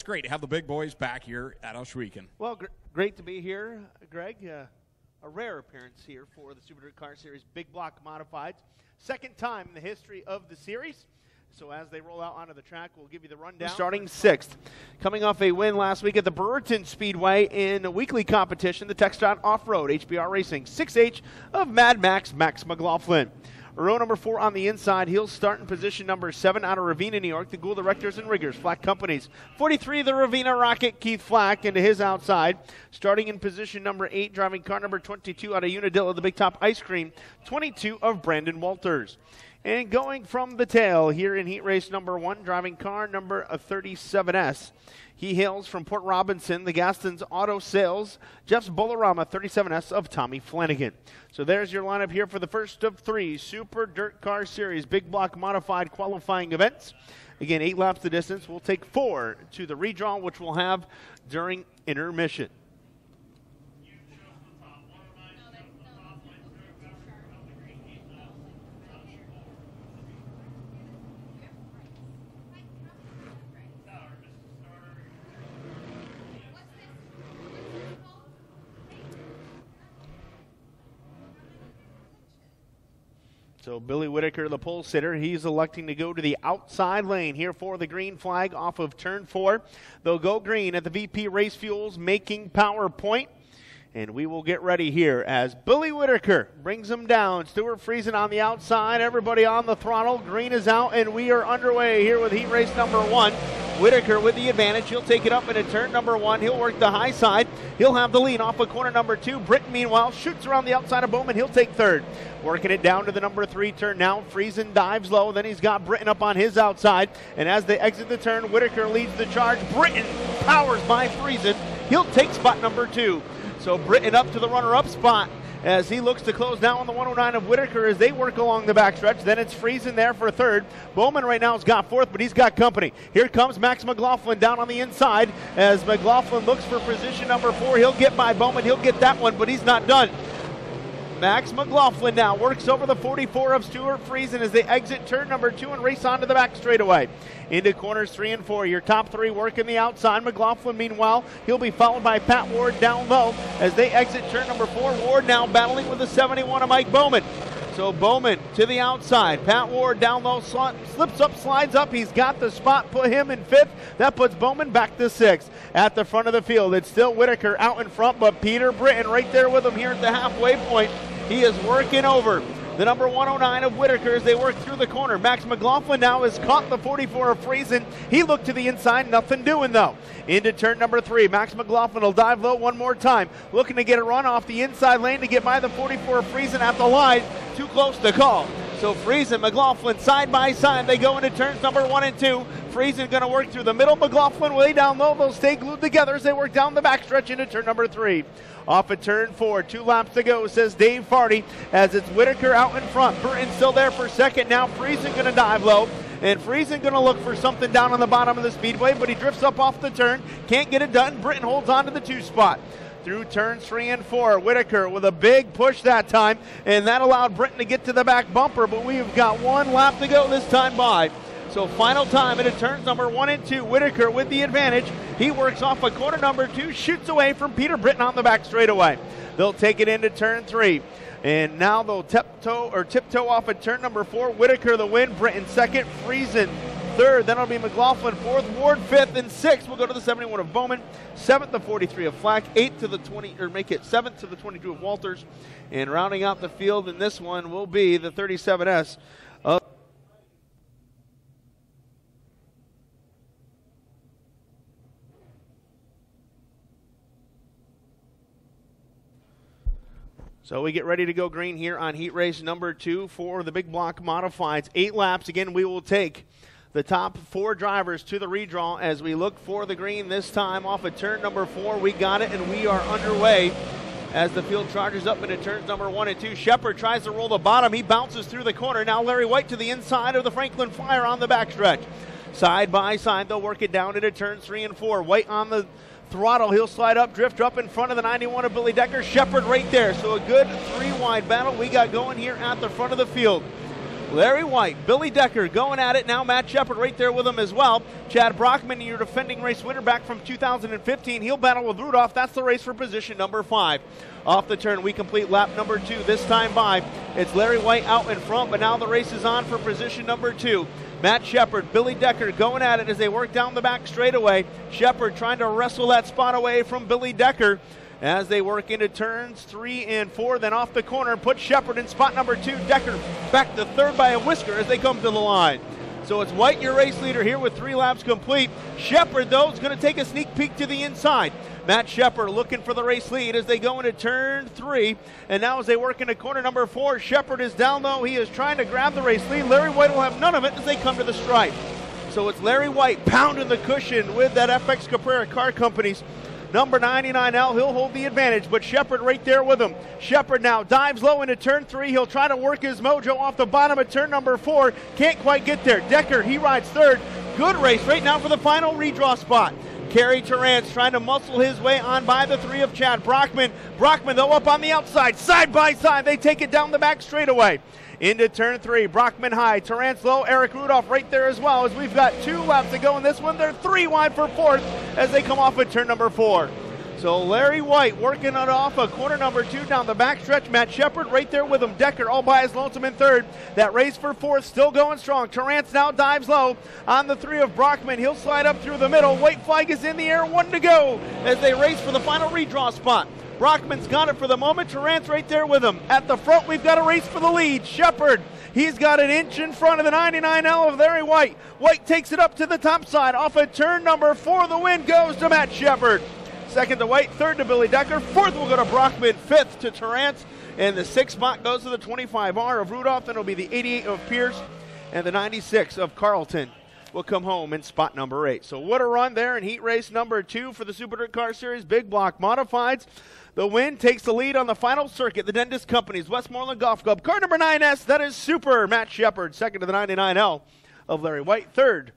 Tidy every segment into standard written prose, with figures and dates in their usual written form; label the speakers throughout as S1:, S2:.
S1: It's great to have the big boys back here at Ohsweken.
S2: Well, great to be here, Greg. A rare appearance here for the Super Dirt Car Series Big Block Modifieds. Second time in the history of the series. So as they roll out onto the track, we'll give you the rundown. Starting sixth, coming off a win last week at the Brewerton Speedway in a weekly competition, the Textron Off-Road HBR Racing 6H of Mad Max McLaughlin. Row number 4 on the inside. He'll start in position number 7 out of Ravenna, New York. The Gould Erectors and Riggers, Flack Companies. 43, the Ravenna Rocket, Keith Flack, into his outside. Starting in position number 8, driving car number 22 out of Unadilla, the Big Top Ice Cream. 22 of Brandon Walters. And going from the tail here in heat race number 1, driving car number 37S. He hails from Port Robinson, the Gaston's Auto Sales, Jeff's Bolorama 37S of Tommy Flanagan. So there's your lineup here for the first of 3 Super Dirt Car Series Big Block Modified qualifying events. Again, 8 laps the distance. We'll take 4 to the redraw, which we'll have during intermission. So Billy Whitaker, the pole sitter, he's electing to go to the outside lane here for the green flag off of turn 4. They'll go green at the VP Race Fuels making power point. And we will get ready here as Billy Whitaker brings them down. Stuart Friesen on the outside, everybody on the throttle. Green is out, and we are underway here with heat race number 1. Whitaker with the advantage. He'll take it up into turn number 1. He'll work the high side. He'll have the lead off of corner number 2. Britton, meanwhile, shoots around the outside of Bowman. He'll take third. Working it down to the number 3 turn now. Friesen dives low. Then he's got Britton up on his outside. And as they exit the turn, Whitaker leads the charge. Britton powers by Friesen. He'll take spot number 2. So Britton up to the runner-up spot as he looks to close down on the 109 of Whitaker as they work along the backstretch. Then it's Friesen there for third. Bowman right now has got 4th, but he's got company. Here comes Max McLaughlin down on the inside as McLaughlin looks for position number 4. He'll get by Bowman. He'll get that one, but he's not done. Max McLaughlin now works over the 44 of Stuart Friesen as they exit turn number 2 and race onto the back straightaway. Into corners 3 and 4. Your top 3 working the outside. McLaughlin, meanwhile, he'll be followed by Pat Ward down low as they exit turn number 4. Ward now battling with the 71 of Mike Bowman. So Bowman to the outside. Pat Ward down low, slips up, slides up. He's got the spot, put him in 5th. That puts Bowman back to 6th. At the front of the field, it's still Whitaker out in front, but Peter Britton right there with him here at the halfway point. He is working over the number 109 of Whitaker as they work through the corner. Max McLaughlin now has caught the 44 of Friesen. He looked to the inside, nothing doing though. Into turn number 3. Max McLaughlin will dive low one more time. Looking to get a run off the inside lane to get by the 44 of Friesen at the line. Too close to call. So Friesen, McLaughlin side by side. They go into turns number 1 and 2. Friesen going to work through the middle. McLaughlin way down low. They'll stay glued together as they work down the backstretch into turn number 3. Off at turn 4, 2 laps to go, says Dave Farty, as it's Whitaker out in front. Burton still there for second. Now Friesen going to dive low, and Friesen going to look for something down on the bottom of the speedway, but he drifts up off the turn. Can't get it done. Britton holds on to the 2 spot. Through turns 3 and 4, Whitaker with a big push that time, and that allowed Britton to get to the back bumper, but we've got 1 lap to go this time by. So final time into turns number 1 and 2. Whitaker with the advantage. He works off of corner number 2, shoots away from Peter Britton on the back straightaway. They'll take it into turn 3. And now they'll tiptoe off at turn number 4. Whitaker the win, Britton second, Friesen third. Then it'll be McLaughlin 4th, Ward 5th, and 6th. We'll go to the 71 of Bowman, 7th the 43 of Flack, 8th to the 20, or make it 7th to the 22 of Walters. And rounding out the field in this one will be the 37S of So we get ready to go green here on heat race number 2 for the big block modifieds. 8 laps. Again, we will take the top 4 drivers to the redraw as we look for the green this time off of turn number 4. We got it, and we are underway as the field charges up into turns number 1 and 2. Shepard tries to roll the bottom. He bounces through the corner. Now Larry White to the inside of the Franklin Flyer on the backstretch. Side by side, they'll work it down into turns 3 and 4. White on the throttle. He'll slide up, drift up in front of the 91 of Billy Decker. Shepard right there. So a good 3-wide battle we got going here at the front of the field. Larry White, Billy Decker going at it now. Matt Shepard right there with him as well. Chad Brockman, your defending race winner back from 2015. He'll battle with Rudolph. That's the race for position number 5. Off the turn, we complete lap number 2. This time by, it's Larry White out in front, but now the race is on for position number 2. Matt Shepard, Billy Decker going at it as they work down the back straightaway. Shepard trying to wrestle that spot away from Billy Decker as they work into turns 3 and 4. Then off the corner, put Shepard in spot number 2. Decker back to third by a whisker as they come to the line. So it's White, your race leader here with 3 laps complete. Shepard, though, is going to take a sneak peek to the inside. Matt Shepard looking for the race lead as they go into turn 3. And now as they work into corner number 4, Shepard is down low. He is trying to grab the race lead. Larry White will have none of it as they come to the stripe. So it's Larry White pounding the cushion with that FX Caprera Car Company's number 99L. He'll hold the advantage, but Shepard right there with him. Shepard now dives low into turn 3. He'll try to work his mojo off the bottom of turn number 4. Can't quite get there. Decker, he rides third. Good race right now for the final redraw spot. Kerry Terrance trying to muscle his way on by the 3 of Chad Brockman. Brockman, though, up on the outside. Side by side, they take it down the back straightaway. Into turn 3, Brockman high, Terrance low, Eric Rudolph right there as well, as we've got 2 laps to go in this one. They're 3 wide for 4th as they come off at turn number 4. So Larry White working it off a corner number 2 down the backstretch. Matt Shepard right there with him. Decker all by his lonesome in 3rd. That race for 4th still going strong. Terrance now dives low on the 3 of Brockman. He'll slide up through the middle. White flag is in the air, 1 to go as they race for the final redraw spot. Brockman's got it for the moment. Terrance right there with him. At the front, we've got a race for the lead. Shepard, he's got an inch in front of the 99L of Larry White. White takes it up to the top side. Off at turn number 4, the win goes to Matt Shepard. 2nd to White, 3rd to Billy Decker, 4th will go to Brockman, 5th to Terrance, and the 6th spot goes to the 25R of Rudolph. Then it'll be the 88 of Pierce, and the 96 of Carlton will come home in spot number 8. So what a run there in heat race number 2 for the Super Dirt Car Series Big Block Modifieds. The win takes the lead on the final circuit. The Dentist Company's Westmoreland Golf Club. Car number 9S, that is Super Matt Shepard. 2nd to the 99L of Larry White. 3rd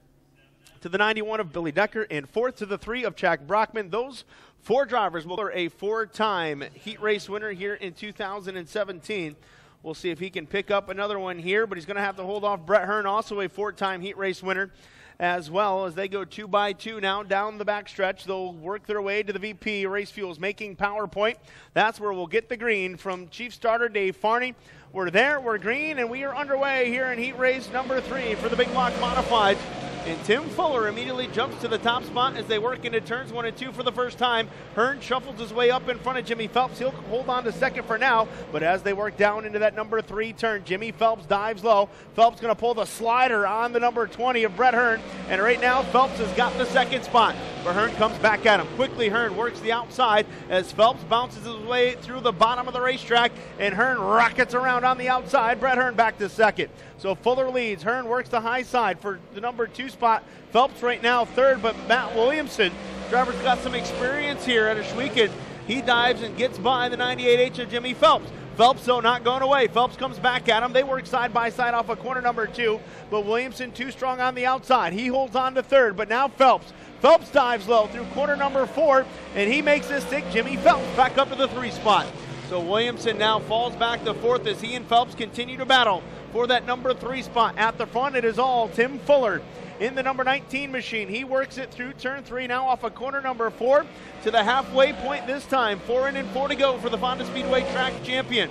S2: to the 91 of Billy Decker. And 4th to the 3 of Chad Brockman. Those 4 drivers will be a 4-time heat race winner here in 2017. We'll see if he can pick up another one here, but he's going to have to hold off Brett Hearn, also a 4-time heat race winner, as well as they go 2 by 2 now down the backstretch. They'll work their way to the VP Race Fuels Making PowerPoint. That's where we'll get the green from Chief Starter Dave Farney. We're there, we're green, and we are underway here in heat race number 3 for the Big Block Modifieds. And Tim Fuller immediately jumps to the top spot as they work into turns 1 and 2 for the first time. Hearn shuffles his way up in front of Jimmy Phelps. He'll hold on to 2nd for now, but as they work down into that number 3 turn, Jimmy Phelps dives low. Phelps going to pull the slider on the number 20 of Brett Hearn, and right now Phelps has got the 2nd spot. But Hearn comes back at him. Quickly Hearn works the outside as Phelps bounces his way through the bottom of the racetrack, and Hearn rockets around on the outside. Brett Hearn back to 2nd. So Fuller leads. Hearn works the high side for the number 2 spot. Phelps right now 3rd, but Matt Williamson, driver's got some experience here at Ohsweken. He dives and gets by the 98H of Jimmy Phelps. Phelps, though, not going away. Phelps comes back at him. They work side by side off of corner number 2, but Williamson too strong on the outside. He holds on to 3rd, but now Phelps. Phelps dives low through corner number 4, and he makes this take Jimmy Phelps back up to the 3 spot. So Williamson now falls back to 4th as he and Phelps continue to battle for that number 3 spot. At the front, it is all Tim Fuller in the number 19 machine. He works it through turn 3 now off of corner number 4 to the halfway point this time. 4 in and 4 to go for the Honda Speedway track champion.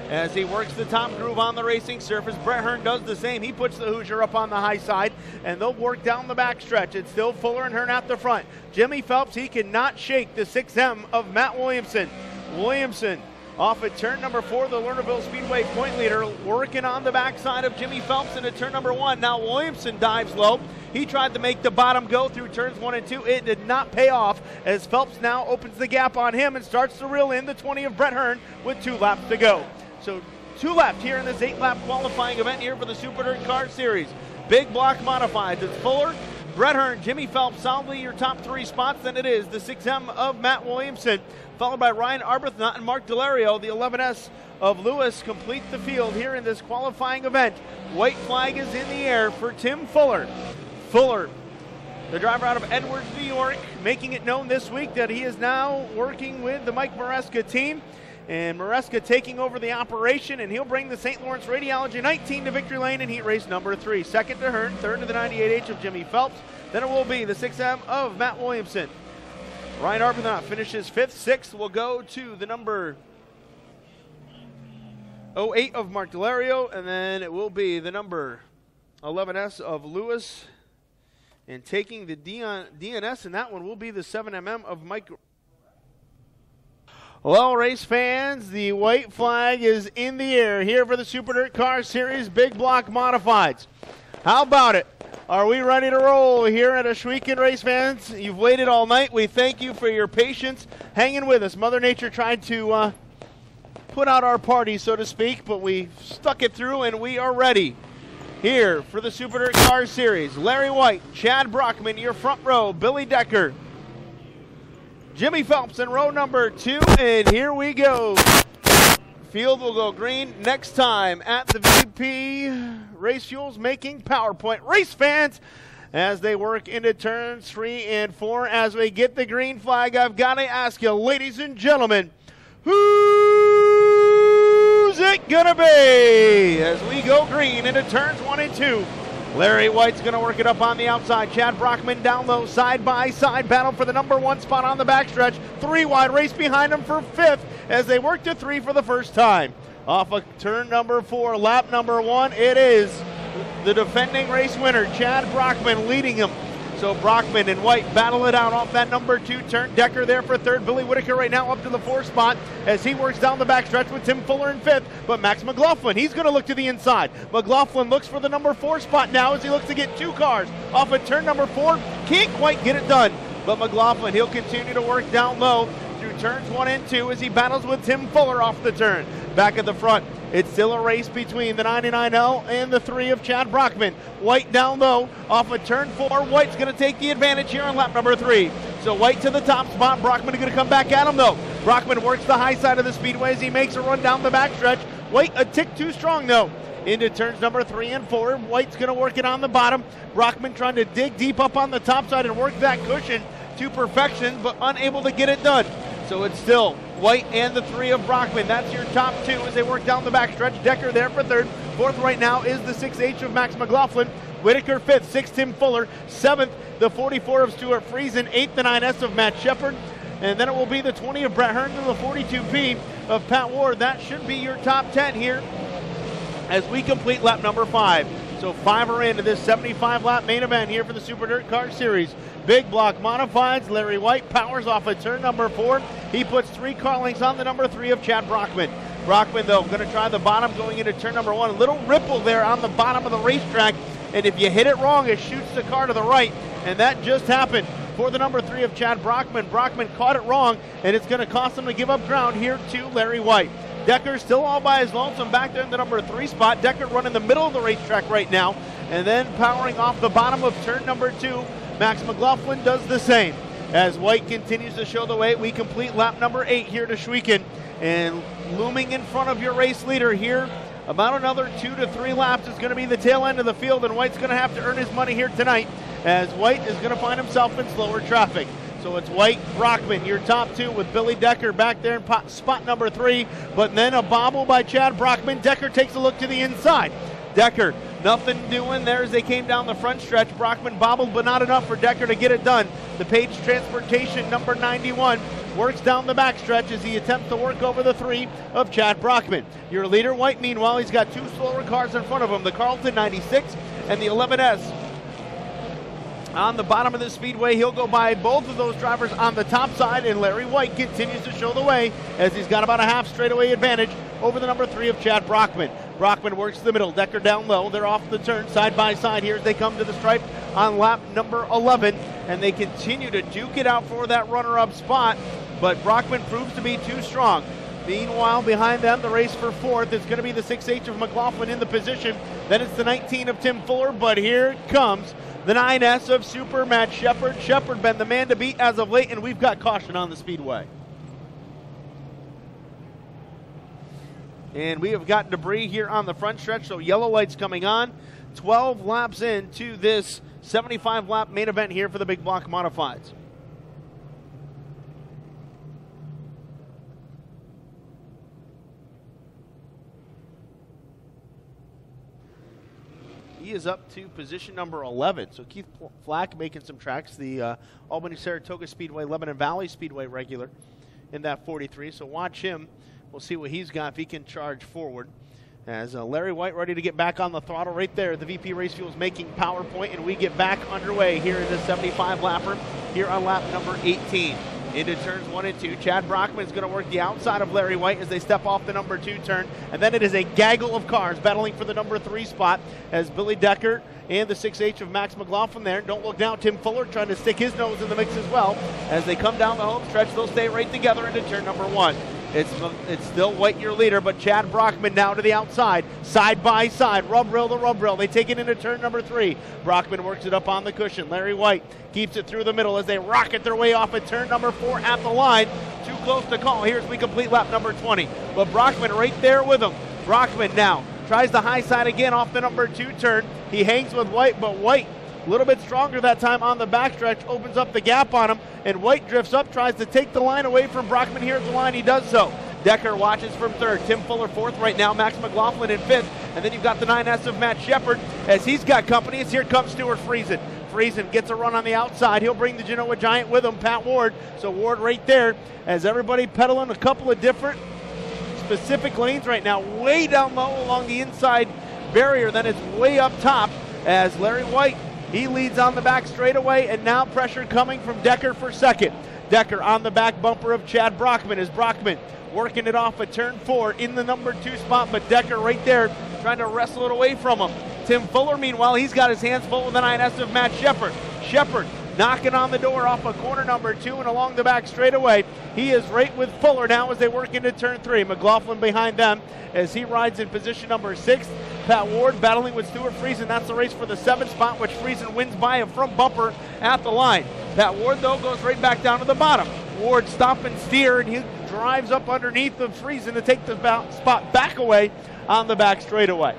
S2: As he works the top groove on the racing surface, Brett Hearn does the same. He puts the Hoosier up on the high side, and they'll work down the backstretch. It's still Fuller and Hearn at the front. Jimmy Phelps, he cannot shake the 6M of Matt Williamson. Williamson off at turn number 4, the Lernerville Speedway point leader, working on the backside of Jimmy Phelps into turn number 1. Now Williamson dives low. He tried to make the bottom go through turns 1 and 2. It did not pay off as Phelps now opens the gap on him and starts to reel in the 20 of Brett Hearn with 2 laps to go. So 2 left here in this 8-lap qualifying event here for the Super Dirt Car Series. Big Block Modifieds. It's Fuller, Brett Hearn, Jimmy Phelps, solidly your top 3 spots. Then it is the 6M of Matt Williamson, followed by Ryan Arbuthnot and Mark Delario. The 11S of Lewis complete the field here in this qualifying event. White flag is in the air for Tim Fuller. Fuller, the driver out of Edwards, New York, making it known this week that he is now working with the Mike Maresca team. And Maresca taking over the operation, and he'll bring the St. Lawrence Radiology 19 to victory lane in heat race number 3. Second to Hearn, third to the 98H of Jimmy Phelps. Then it will be the 6M of Matt Williamson. Ryan Arbuthnot finishes 5th. 6th will go to the number 08 of Mark Delario, and then it will be the number 11S of Lewis. And taking the DNS in that one will be the 7MM of Mike. Well, race fans, the white flag is in the air here for the Super Dirt Car Series Big Block Modifieds. How about it? Are we ready to roll here at Ohsweken, race fans? You've waited all night. We thank you for your patience hanging with us. Mother Nature tried to put out our party, so to speak, but we stuck it through, and we are ready here for the Super Dirt Car Series. Larry White, Chad Brockman, your front row, Billy Decker, Jimmy Phelps in row number 2, and here we go. Field will go green next time at the VP Race Fuels making PowerPoint. Race fans, as they work into turns 3 and 4, as we get the green flag, I've got to ask you, ladies and gentlemen, who's it gonna be as we go green into turns 1 and 2? Larry White's going to work it up on the outside. Chad Brockman down low, side by side. Battle for the number 1 spot on the backstretch. 3 wide, race behind him for 5th as they work to 3 for the first time. Off of turn number 4, lap number 1, it is the defending race winner, Chad Brockman, leading him. So Brockman and White battle it out off that number 2 turn. Decker there for 3rd. Billy Whitaker right now up to the 4th spot as he works down the backstretch with Tim Fuller in 5th. But Max McLaughlin, he's going to look to the inside. McLaughlin looks for the number 4 spot now as he looks to get 2 cars off of turn number 4. Can't quite get it done. But McLaughlin, he'll continue to work down low through turns 1 and 2 as he battles with Tim Fuller off the turn. Back at the front, it's still a race between the 99L and the 3 of Chad Brockman. White down low off of turn 4. White's going to take the advantage here on lap number 3. So White to the top spot. Brockman is going to come back at him though. Brockman works the high side of the speedway as he makes a run down the backstretch. White a tick too strong though. Into turns number 3 and 4. White's going to work it on the bottom. Brockman trying to dig deep up on the top side and work that cushion to perfection, but unable to get it done. So it's still White and the 3 of Brockman. That's your top 2 as they work down the backstretch. Decker there for 3rd. 4th right now is the 6H of Max McLaughlin. Whitaker 5th. 6th Tim Fuller. 7th the 44 of Stuart Friesen. 8th the 9S of Matt Shepard. And then it will be the 20 of Brett Hearn and the 42P of Pat Ward. That should be your top 10 here as we complete lap number 5. So 5 are into this 75-lap main event here for the Super Dirt Car Series. Big block modifieds. Larry White powers off of turn number 4. He puts 3 car lengths on the number 3 of Chad Brockman. Brockman, though, going to try the bottom going into turn number 1. A little ripple there on the bottom of the racetrack, and if you hit it wrong, it shoots the car to the right, and that just happened for the number 3 of Chad Brockman. Brockman caught it wrong, and it's going to cost him to give up ground here to Larry White. Decker still all by his lonesome back there in the number 3 spot. Decker running the middle of the racetrack right now, and then powering off the bottom of turn number 2. Max McLaughlin does the same. As White continues to show the way, we complete lap number 8 here at Ohsweken. And looming in front of your race leader here, about another 2 to 3 laps is going to be the tail end of the field, and White's going to have to earn his money here tonight as White is going to find himself in slower traffic. So it's White, Brockman, your top 2 with Billy Decker back there in spot number 3, but then a bobble by Chad Brockman. Decker takes a look to the inside. Decker, nothing doing there as they came down the front stretch. Brockman bobbled, but not enough for Decker to get it done. The Page Transportation, number 91, works down the backstretch as he attempts to work over the 3 of Chad Brockman. Your leader, White, meanwhile, he's got 2 slower cars in front of him, the Carlton 96 and the 11S. On the bottom of the speedway, he'll go by both of those drivers on the top side, and Larry White continues to show the way as he's got about a half straightaway advantage over the number 3 of Chad Brockman. Brockman works the middle, Decker down low. They're off the turn side by side here as they come to the stripe on lap number 11, and they continue to duke it out for that runner-up spot, but Brockman proves to be too strong. Meanwhile, behind them, the race for 4th, it's going to be the 6H of McLaughlin in the position. Then it's the 19 of Tim Fuller, but here it comes. The 9S of Super Matt Shepard. Shepard been the man to beat as of late, and we've got caution on the speedway. And we have got debris here on the front stretch, so yellow lights coming on. 12 laps into this 75-lap main event here for the Big Block Modifieds. He is up to position number 11. So Keith Flack making some tracks. The Albany-Saratoga Speedway, Lebanon Valley Speedway regular in that 43. So watch him. We'll see what he's got if he can charge forward. As Larry White ready to get back on the throttle right there. The VP Race Fuels making power point, and we get back underway here in the 75 lapper here on lap number 18. Into turns 1 and 2. Chad Brockman is going to work the outside of Larry White as they step off the number 2 turn. And then it is a gaggle of cars battling for the number 3 spot as Billy Decker and the 6H of Max McLaughlin there. Don't look down. Tim Fuller trying to stick his nose in the mix as well. As they come down the home stretch, they'll stay right together into turn number 1. It's still White your leader, but Chad Brockman now to the outside, side by side, rub rail to rub rail. They take it into turn number 3. Brockman works it up on the cushion. Larry White keeps it through the middle as they rocket their way off at turn number 4 at the line. Too close to call. Here's we complete lap number 20. But Brockman right there with him. Brockman now tries the high side again off the number 2 turn. He hangs with White, but White a little bit stronger that time on the backstretch, opens up the gap on him, and White drifts up, tries to take the line away from Brockman here at the line. He does so. Decker watches from 3rd. Tim Fuller 4th right now. Max McLaughlin in 5th. And then you've got the 9S of Matt Shepard as he's got company. As here comes Stuart Friesen. Friesen gets a run on the outside. He'll bring the Genoa Giant with him, Pat Ward. So Ward right there as everybody pedaling a couple of different specific lanes right now. Way down low along the inside barrier. Then it's way up top as Larry White, he leads on the back straightaway, and now pressure coming from Decker for 2nd. Decker on the back bumper of Chad Brockman as Brockman working it off at turn 4 in the number 2 spot, but Decker right there trying to wrestle it away from him. Tim Fuller, meanwhile, he's got his hands full with the 9S of Matt Shepard. Shepard knocking on the door off of corner number 2 and along the back straightaway. He is right with Fuller now as they work into turn 3. McLaughlin behind them as he rides in position number 6. Pat Ward battling with Stuart Friesen. That's the race for the 7th spot, which Friesen wins by a front bumper at the line. Pat Ward, though, goes right back down to the bottom. Ward stop and steer, and he drives up underneath of Friesen to take the spot back away on the back straightaway.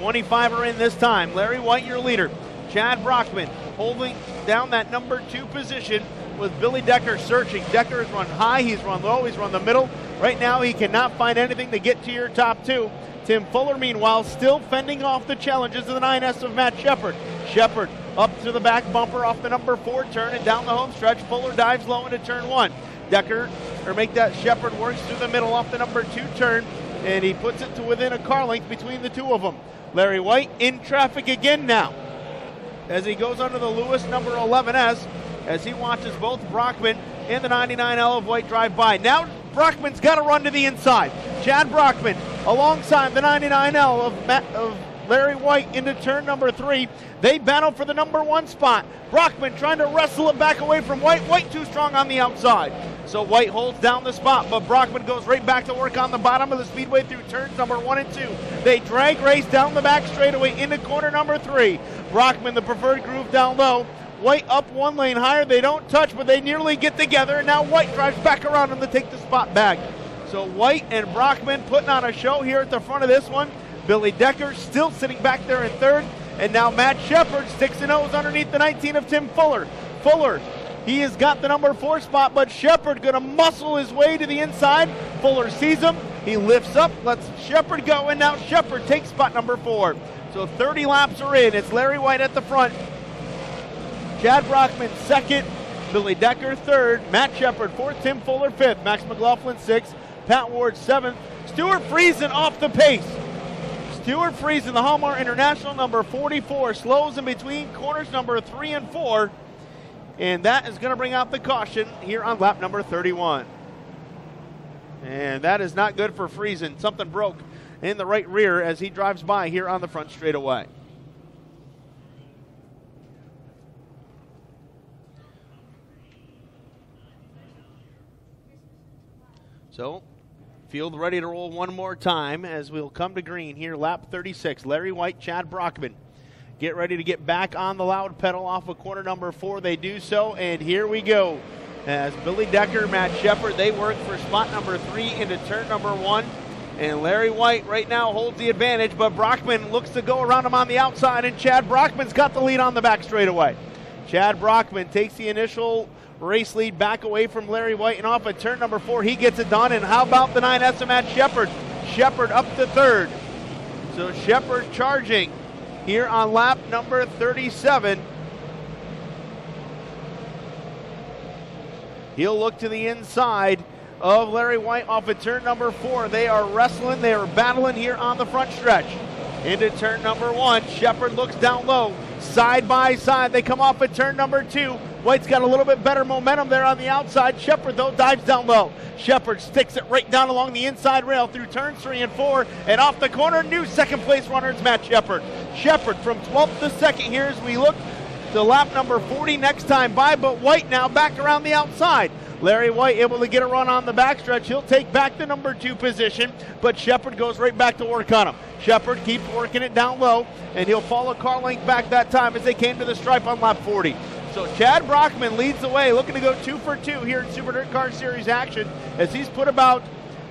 S2: 25 are in this time. Larry White, your leader. Chad Brockman holding down that number 2 position with Billy Decker searching. Decker has run high, he's run low, he's run the middle. Right now he cannot find anything to get to your top 2. Tim Fuller, meanwhile, still fending off the challenges of the 9S of Matt Shepard. Shepard up to the back bumper off the number 4 turn and down the home stretch. Fuller dives low into turn 1. Shepard works through the middle off the number 2 turn, and he puts it to within a car length between the 2 of them. Larry White in traffic again now as he goes under the Lewis number 11S as he watches both Brockman and the 99L of White drive by. Now Brockman's got to run to the inside. Chad Brockman alongside the 99L of Larry White into turn number 3. They battle for the number 1 spot. Brockman trying to wrestle it back away from White. White too strong on the outside. So White holds down the spot, but Brockman goes right back to work on the bottom of the speedway through turns number 1 and 2. They drag race down the back straightaway into corner number 3. Brockman, the preferred groove down low. White up 1 lane higher. They don't touch, but they nearly get together, and now White drives back around them to take the spot back. So White and Brockman putting on a show here at the front of this one. Billy Decker still sitting back there in 3rd. And now Matt Shepard sticks a nose underneath the 19 of Tim Fuller. Fuller, he has got the number 4 spot, but Shepard going to muscle his way to the inside. Fuller sees him. He lifts up, lets Shepard go, and now Shepard takes spot number 4. So 30 laps are in. It's Larry White at the front. Chad Brockman 2nd. Billy Decker 3rd. Matt Shepard 4th. Tim Fuller 5th. Max McLaughlin 6th. Pat Ward 7th. Stuart Friesen off the pace. Stuart Friesen, the Hallmark International number 44, slows in between corners number 3 and 4. And that is going to bring out the caution here on lap number 31. And that is not good for Friesen. Something broke in the right rear as he drives by here on the front straightaway. So, field ready to roll one more time as we'll come to green here, lap 36. Larry White, Chad Brockman get ready to get back on the loud pedal off of corner number 4. They do so, and here we go. As Billy Decker, Matt Shepard, they work for spot number 3 into turn number 1. And Larry White right now holds the advantage, but Brockman looks to go around him on the outside, and Chad Brockman's got the lead on the back straightaway. Chad Brockman takes the initial race lead back away from Larry White, and off at turn number 4, he gets it done. And how about the 9S of Matt Shepard? Shepard up to 3rd. So Shepard charging here on lap number 37. He'll look to the inside of Larry White off of turn number 4. They are wrestling, they are battling here on the front stretch. Into turn number 1, Shepherd looks down low, side by side. They come off at turn number 2. White's got a little bit better momentum there on the outside. Shepherd, though, dives down low. Shepherd sticks it right down along the inside rail through turns 3 and 4, and off the corner, new second place runner is Matt Shepherd. Shepherd from 12th to 2nd here as we look to lap number 40 next time by, but White now back around the outside. Larry White able to get a run on the backstretch. He'll take back the number 2 position, but Shepherd goes right back to work on him. Shepherd keeps working it down low, and he'll fall a car length back that time as they came to the stripe on lap 40. So Chad Brockman leads the way, looking to go 2 for 2 here in Super Dirt Car Series action as he's put about,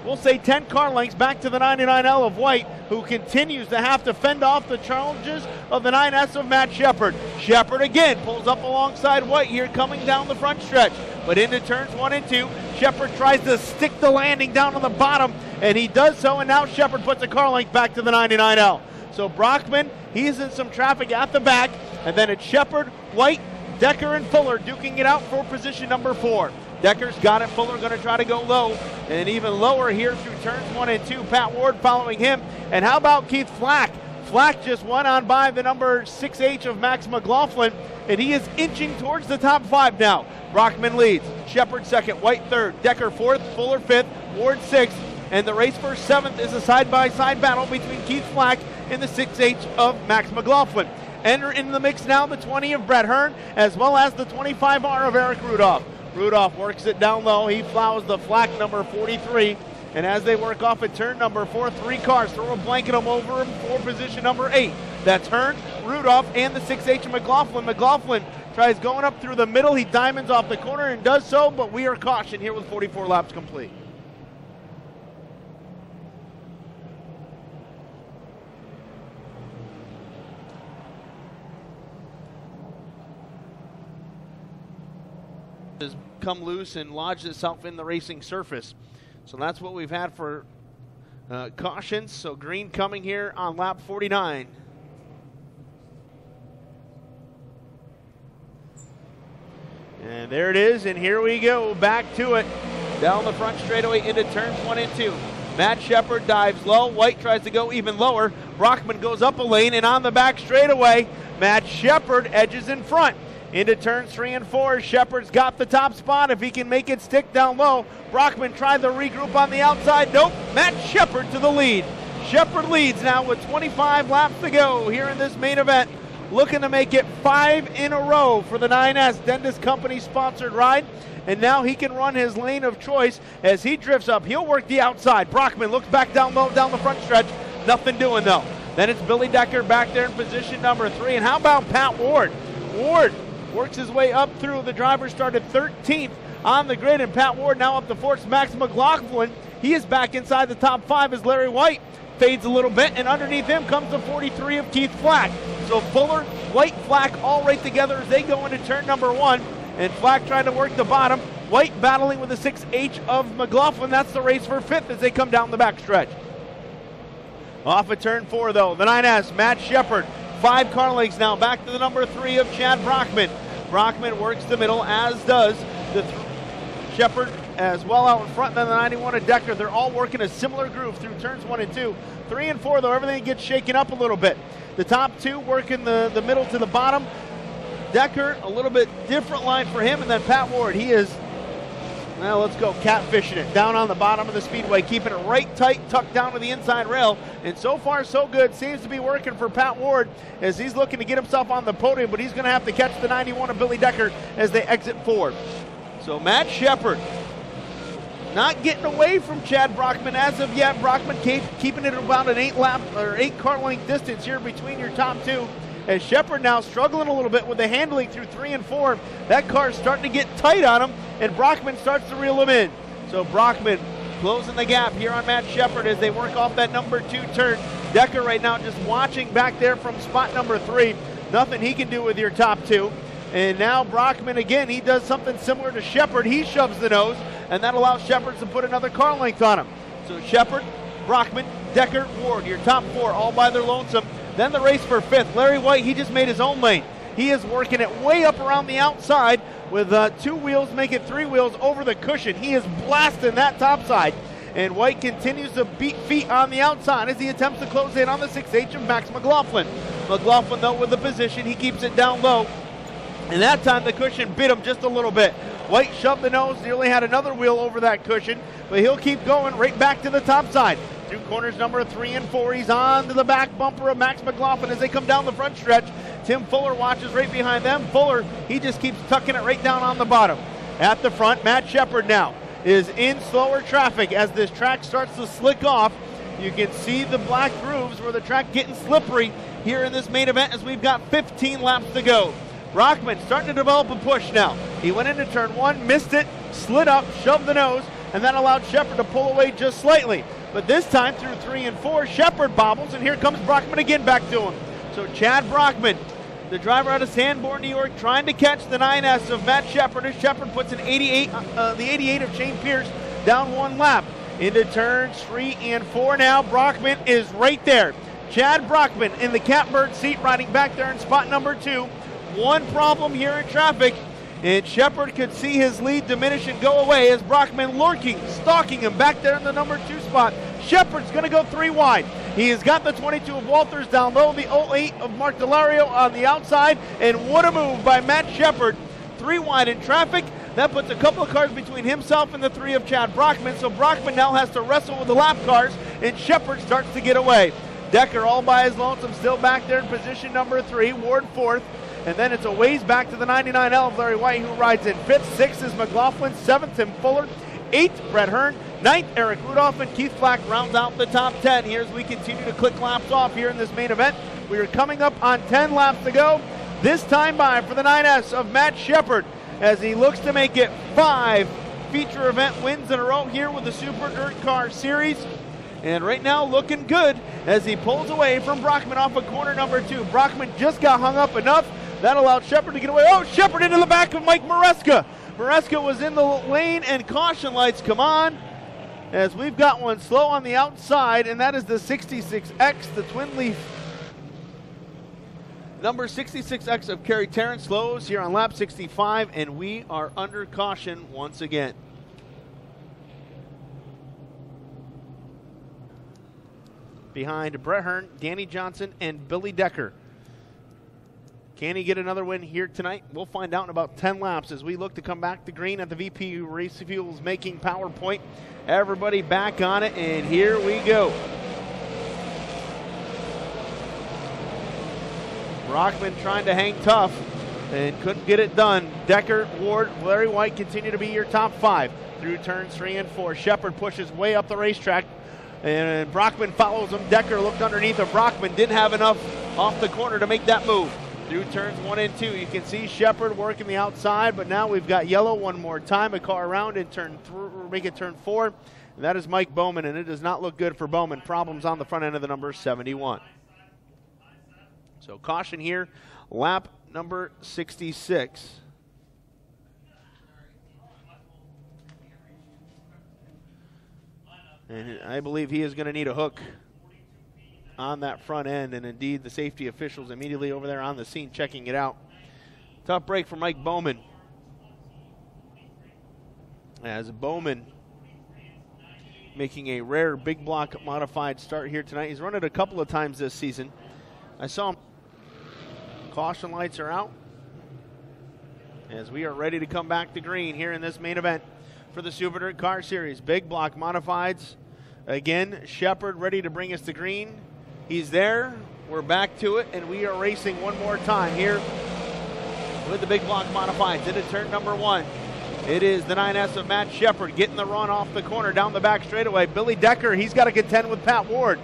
S2: we'll say, 10 car lengths back to the 99L of White, who continues to have to fend off the challenges of the 9S of Matt Shepherd. Shepherd again pulls up alongside White here coming down the front stretch. But into turns 1 and 2, Shepherd tries to stick the landing down on the bottom, and he does so, and now Shepherd puts a car length back to the 99L. So Brockman, he's in some traffic at the back, and then it's Shepherd, White, Decker, and Fuller duking it out for position number 4. Decker's got it, Fuller going to try to go low, and even lower here through turns 1 and 2. Pat Ward following him, and how about Keith Flack? Flack just went on by the number 6H of Max McLaughlin, and he is inching towards the top 5 now. Brockman leads, Shepherd 2nd, White 3rd, Decker 4th, Fuller 5th, Ward 6th, and the race for 7th is a side-by-side battle between Keith Flack and the 6H of Max McLaughlin. Enter into the mix now the 20 of Brett Hearn, as well as the 25R of Eric Rudolph. Rudolph works it down low, he plows the Flack number 43, and as they work off at turn number 4, 3 cars throw a blanket over him for position number 8. That's Hearn, Rudolph, and the 6H of McLaughlin. McLaughlin tries going up through the middle. He diamonds off the corner and does so, but we are cautioned here with 44 laps complete. Has come loose and lodged itself in the racing surface. So that's what we've had for cautions. So green coming here on lap 49. And there it is, and here we go, back to it. Down the front straightaway into turns 1 and 2. Matt Shepherd dives low. White tries to go even lower. Brockman goes up a lane, and on the back straightaway, Matt Shepherd edges in front. Into turns 3 and 4, Shepherd's got the top spot if he can make it stick down low. Brockman tried to regroup on the outside. Nope, Matt Shepherd to the lead. Shepherd leads now with 25 laps to go here in this main event. Looking to make it 5 in a row for the 9S Dendis Company sponsored ride. And now he can run his lane of choice as he drifts up. He'll work the outside. Brockman looks back down low down the front stretch. Nothing doing though. Then it's Billy Decker back there in position number 3. And how about Pat Ward? Ward works his way up through. The driver started 13th on the grid, and Pat Ward now up to 4th. Max McLaughlin, he is back inside the top 5 as Larry White fades a little bit, and underneath him comes the 43 of Keith Flack. So Fuller, White, Flack all right together as they go into turn number 1, and Flack trying to work the bottom. White battling with the 6H of McLaughlin. That's the race for 5th as they come down the back stretch. Off of turn 4 though, the 9S, Matt Shepherd. 5 car lengths now, back to the number 3 of Chad Brockman. Brockman works the middle, as does the Shepherd as well out in front than the 91 of Decker. They're all working a similar groove through turns 1 and 2. 3 and 4, though, everything gets shaken up a little bit. The top 2 working the middle to the bottom. Decker, a little bit different line for him, and then Pat Ward, he is, well, let's go catfishing it down on the bottom of the speedway, keeping it right tight, tucked down to the inside rail. And so far, so good. Seems to be working for Pat Ward as he's looking to get himself on the podium, but he's going to have to catch the 91 of Billy Decker as they exit forward. So Matt Shepherd not getting away from Chad Brockman as of yet. Brockman keeping it about an 8 car length distance here between your top 2. As Shepherd now struggling a little bit with the handling through 3 and 4. That car's starting to get tight on him, and Brockman starts to reel him in. So Brockman closing the gap here on Matt Shepherd as they work off that number 2 turn. Decker right now just watching back there from spot number 3. Nothing he can do with your top 2. And now Brockman again, he does something similar to Shepherd. He shoves the nose, and that allows Shepherd to put another car length on him. So Shepherd, Brockman, Decker, Ward, your top 4 all by their lonesome. Then the race for 5th. Larry White, he just made his own lane. He is working it way up around the outside with 2 wheels, making 3 wheels over the cushion. He is blasting that top side. And White continues to beat feet on the outside as he attempts to close in on the 6H of Max McLaughlin. McLaughlin, though, with the position, he keeps it down low. And that time the cushion bit him just a little bit. White shoved the nose, nearly had another wheel over that cushion, but he'll keep going right back to the top side. Through corners number 3 and 4, he's on to the back bumper of Max McLaughlin as they come down the front stretch. Tim Fuller watches right behind them. Fuller, he just keeps tucking it right down on the bottom. At the front, Matt Shepard now is in slower traffic as this track starts to slick off. You can see the black grooves where the track getting slippery here in this main event as we've got 15 laps to go. Brockman starting to develop a push now. He went into turn 1, missed it, slid up, shoved the nose, and that allowed Shepard to pull away just slightly. But this time through 3 and 4, Shepard bobbles, and here comes Brockman again back to him. So Chad Brockman, the driver out of Sanborn, New York, trying to catch the 9S of Matt Shepard as Shepard puts an 88, the 88 of Shane Pierce down 1 lap. Into turns 3 and 4 now. Brockman is right there. Chad Brockman in the catbird seat riding back there in spot number 2. One problem here in traffic, and Shepard could see his lead diminish and go away as Brockman lurking, stalking him back there in the number 2 spot. Shepard's going to go 3 wide. He has got the 22 of Walters down low, the 08 of Mark Delario on the outside, and what a move by Matt Shepard. 3 wide in traffic. That puts a couple of cars between himself and the 3 of Chad Brockman, so Brockman now has to wrestle with the lap cars, and Shepard starts to get away. Decker all by his lonesome, still back there in position number 3, Ward 4th. And then it's a ways back to the 99L of Larry White, who rides in 5th. 6th is McLaughlin. 7th, Tim Fuller. 8th, Brett Hearn. 9th, Eric Rudolph, and Keith Flack rounds out the top 10 here as we continue to click laps off here in this main event. We are coming up on 10 laps to go. This time by for the 9S of Matt Shepard as he looks to make it 5 feature event wins in a row here with the Super Dirt Car Series. And right now looking good as he pulls away from Brockman off of corner number 2. Brockman just got hung up enough. That allowed Shepard to get away. Oh, Shepard into the back of Mike Maresca. Maresca was in the lane, and caution lights come on as we've got one slow on the outside, and that is the 66X, the twin leaf. Number 66X of Kerry Tarrant slows here on lap 65, and we are under caution once again. Behind Brett Hearn, Danny Johnson, and Billy Decker. Can he get another win here tonight? We'll find out in about 10 laps as we look to come back to green at the VP Race Fuels making PowerPoint. Everybody back on it, and here we go. Brockman trying to hang tough and couldn't get it done. Decker, Ward, Larry White continue to be your top 5 through turns 3 and 4. Shepard pushes way up the racetrack, and Brockman follows him. Decker looked underneath of Brockman, didn't have enough off the corner to make that move. Through turns 1 and 2, you can see Shepard working the outside, but now we've got yellow one more time. A car around in turn 3, make it turn 4, and that is Mike Bowman, and it does not look good for Bowman. Problems on the front end of the number 71. So caution here, lap number 66. And I believe he is going to need a hook on that front end, and indeed the safety officials immediately over there on the scene checking it out. Tough break for Mike Bowman. As Bowman making a rare big block modified start here tonight. He's run it a couple of times this season. I saw him. Caution lights are out as we are ready to come back to green here in this main event for the Super Dirt Car Series. Big block modifieds. Again, Shepard ready to bring us to green. He's there. We're back to it, and we are racing one more time here with the big block modifieds into turn number 1. It is the 9S of Matt Shepard getting the run off the corner down the back straightaway. Billy Decker, he's got to contend with Pat Ward.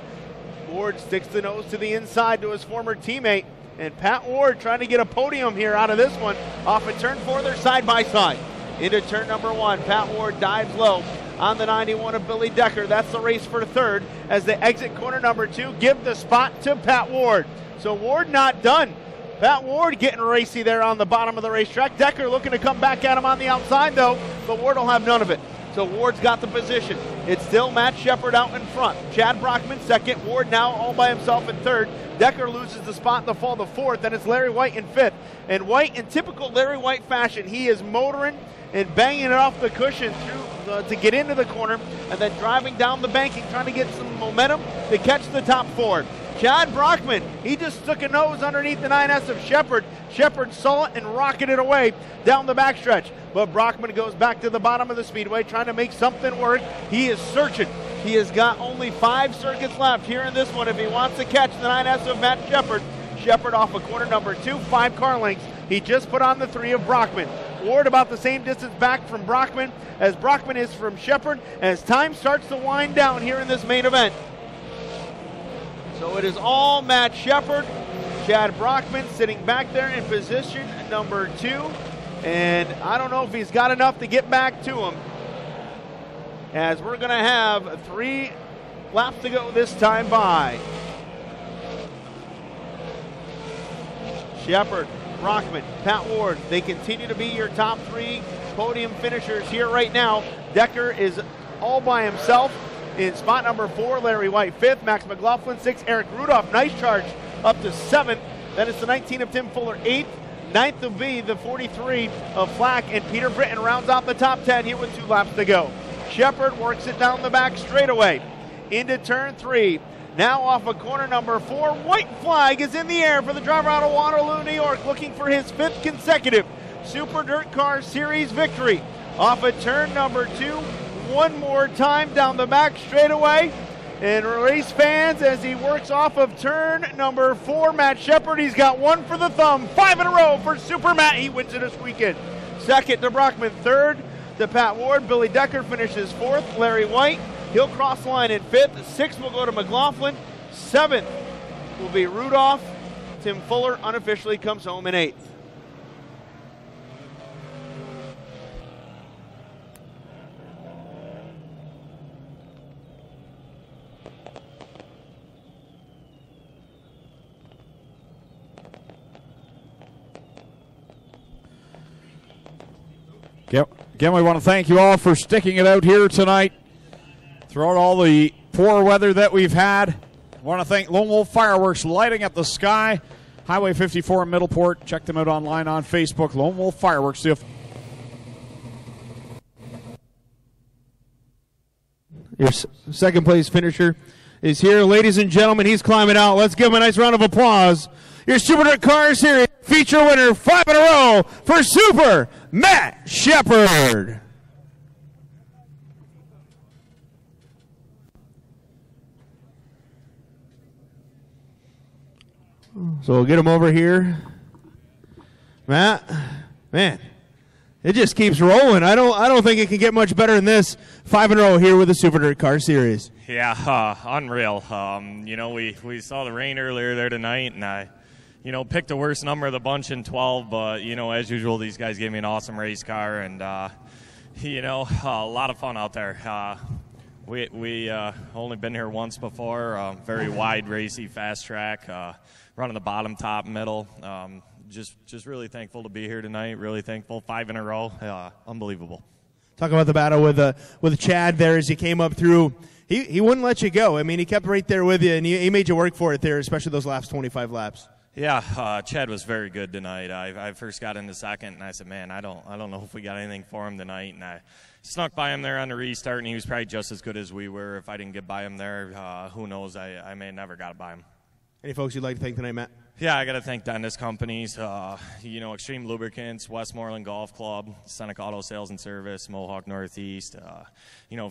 S2: Ward sticks the nose to the inside to his former teammate, and Pat Ward trying to get a podium here out of this one. Off of turn 4, they're side by side. Into turn number 1, Pat Ward dives low on the 91 of Billy Decker. That's the race for 3rd as they exit corner number 2, give the spot to Pat Ward. So Ward not done. Pat Ward getting racy there on the bottom of the racetrack. Decker looking to come back at him on the outside though, but Ward will have none of it. So Ward's got the position. It's still Matt Shepard out in front. Chad Brockman second. Ward now all by himself in third. Decker loses the spot in the fall to fourth. Then it's Larry White in fifth. And White, in typical Larry White fashion, he is motoring and banging it off the cushion through to get into the corner, and then driving down the banking, trying to get some momentum to catch the top four. Chad Brockman, he just took a nose underneath the 9S of Shepard. Shepard saw it and rocketed it away down the backstretch. But Brockman goes back to the bottom of the speedway, trying to make something work. He is searching. He has got only 5 circuits left here in this one if he wants to catch the 9S of Matt Shepard. Shepard off of corner number 2, 5 car lengths. He just put on the 3 of Brockman. Ward about the same distance back from Brockman as Brockman is from Shepard as time starts to wind down here in this main event. So it is all Matt Shepard. Chad Brockman sitting back there in position number 2. And I don't know if he's got enough to get back to him, as we're going to have 3 laps to go this time by. Shepard, Brockman, Pat Ward, they continue to be your top 3 podium finishers here right now. Decker is all by himself in spot number 4. Larry White 5th, Max McLaughlin 6th, Eric Rudolph, nice charge up to 7th. Then it's the 19 of Tim Fuller 8th. 9th will be the 43 of Flack, and Peter Britton rounds out the top 10 here with 2 laps to go. Shepard works it down the back straightaway into turn 3. Now off of corner number 4, white flag is in the air for the driver out of Waterloo, New York, looking for his 5th consecutive Super Dirt Car Series victory. Off of turn number 2, one more time down the back straightaway. And race fans, as he works off of turn number 4, Matt Shepard, he's got 1 for the thumb. 5 in a row for Super Matt. He wins it this weekend. 2nd to Brockman, 3rd to Pat Ward. Billy Decker finishes 4th. Larry White, he'll cross the line in 5th. 6th will go to McLaughlin. 7th will be Rudolph. Tim Fuller unofficially comes home in 8th.
S1: Again, we want to thank you all for sticking it out here tonight throughout all the poor weather that we've had. I want to thank Lone Wolf Fireworks lighting up the sky. Highway 54 in Middleport. Check them out online on Facebook. Lone Wolf Fireworks.
S3: Your second place finisher is here. Ladies and gentlemen, he's climbing out. Let's give him a nice round of applause. Your Super Dirt Car Series feature winner, 5 in a row for Super Matt Shepard. So we'll get him over here. Matt, man, it just keeps rolling. I don't think it can get much better than this. 5 in a row here with the Super Dirt Car Series.
S4: Yeah, unreal. We saw the rain earlier there tonight, and I picked the worst number of the bunch in 12, but, as usual, these guys gave me an awesome race car, and, a lot of fun out there. We only been here once before, very wide, racy, fast track, running the bottom, top, middle. Just really thankful to be here tonight, really thankful. 5 in a row, unbelievable.
S3: Talk about the battle with Chad there as he came up through. He wouldn't let you go. I mean, he kept right there with you, and he made you work for it there, especially those last 25 laps.
S4: Yeah, Chad was very good tonight. I first got into second, and I said, man, I don't know if we got anything for him tonight. And I snuck by him there on the restart, and he was probably just as good as we were. If I didn't get by him there, who knows? I may have never got by him.
S3: Any folks you'd like to thank tonight, Matt?
S4: Yeah, I got to thank Dentist Companies, Extreme Lubricants, Westmoreland Golf Club, Seneca Auto Sales and Service, Mohawk Northeast,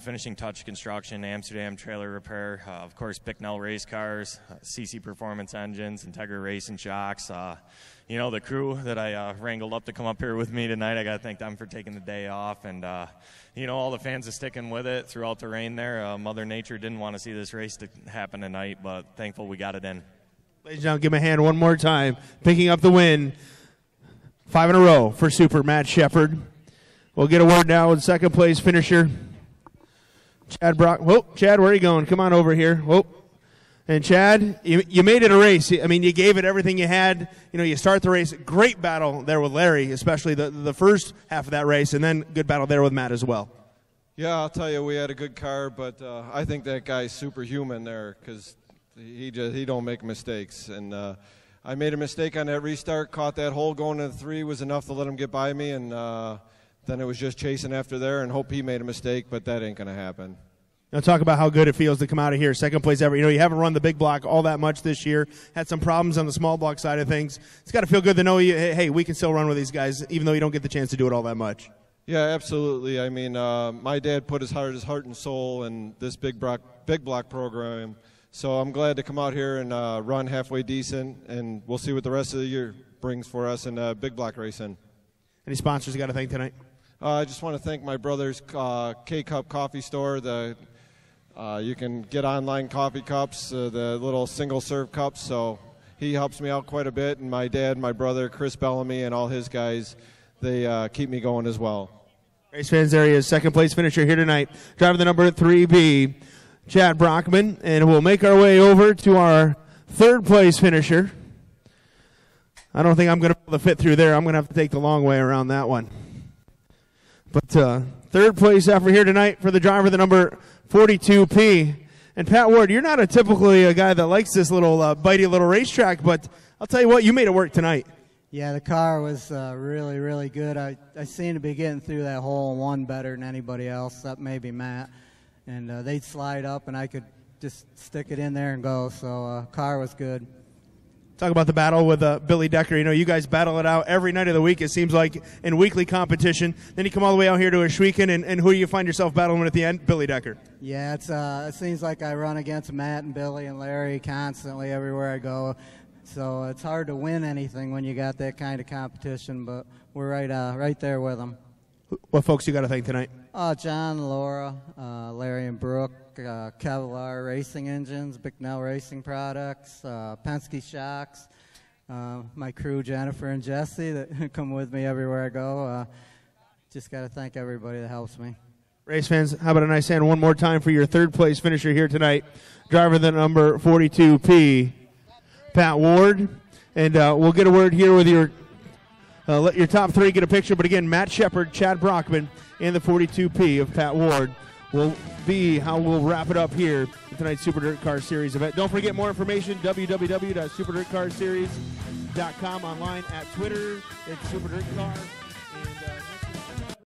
S4: Finishing Touch Construction, Amsterdam Trailer Repair, of course, Bicknell Race Cars, CC Performance Engines, Integra Racing Shocks, the crew that I wrangled up to come up here with me tonight. I got to thank them for taking the day off, and, all the fans are sticking with it throughout the rain there. Mother Nature didn't want to see this race to happen tonight, but thankful we got it in.
S3: Ladies and gentlemen, give him a hand one more time. Picking up the win. 5 in a row for Super Matt Shepard. We'll get a word now with second place finisher, Chad Brock. Whoa, Chad, where are you going? Come on over here. Whoa. And Chad, you made it a race. I mean, you gave it everything you had. You start the race. Great battle there with Larry, especially the first half of that race, and then good battle there with Matt as well.
S5: Yeah, I'll tell you, we had a good car, but I think that guy's superhuman there because he don't make mistakes. And I made a mistake on that restart, caught that hole going to the 3 was enough to let him get by me, and then it was just chasing after there and hope he made a mistake, but that ain't going to happen.
S3: Now talk about how good it feels to come out of here, second place ever. You know, you haven't run the big block all that much this year. Had some problems on the small block side of things. It's got to feel good to know, hey, we can still run with these guys, even though you don't get the chance to do it all that much.
S5: Yeah, absolutely. I mean, my dad put his heart and soul in this big block program, so I'm glad to come out here and run halfway decent, and we'll see what the rest of the year brings for us in big block racing.
S3: Any sponsors you got to thank tonight?
S5: I just want to thank my brother's K-Cup coffee store. You can get online coffee cups, the little single-serve cups, so he helps me out quite a bit, and my dad, my brother, Chris Bellamy, and all his guys, they keep me going as well.
S3: Race fans, there he is, second place finisher here tonight. Driving the number 3B, Chad Brockman, and we'll make our way over to our third place finisher. I don't think I'm going to be able to fit through there. I'm going to have to take the long way around that one. But third place effort here tonight for the driver, the number 42P. And Pat Ward, you're not typically a guy that likes this little bitey little racetrack, but I'll tell you what, you made it work tonight.
S6: Yeah, the car was really, really good. I seemed to be getting through that hole in 1 better than anybody else, except maybe Matt. And they'd slide up, and I could just stick it in there and go. So car was good.
S3: Talk about the battle with Billy Decker. You know, you guys battle it out every night of the week, it seems like, in weekly competition. Then you come all the way out here to Ohsweken, and who do you find yourself battling with at the end? Billy Decker.
S6: Yeah, it seems like I run against Matt and Billy and Larry constantly everywhere I go. So it's hard to win anything when you got that kind of competition, but we're right there with them.
S3: What folks you got to thank tonight?
S6: John, Laura, Larry and Brooke, Kevlar Racing Engines, Bicknell Racing Products, Penske Shocks, my crew, Jennifer and Jesse, that come with me everywhere I go. Just got to thank everybody that helps me.
S3: Race fans, how about a nice hand one more time for your third place finisher here tonight, driver the number 42P, Pat Ward. And we'll get a word here with your let your top 3 get a picture. But again, Matt Shepard, Chad Brockman, and the 42P of Pat Ward will be how we'll wrap it up here in tonight's Super Dirt Car Series event. Don't forget more information, www.superdirtcarseries.com, online at Twitter. It's Super Dirt Car.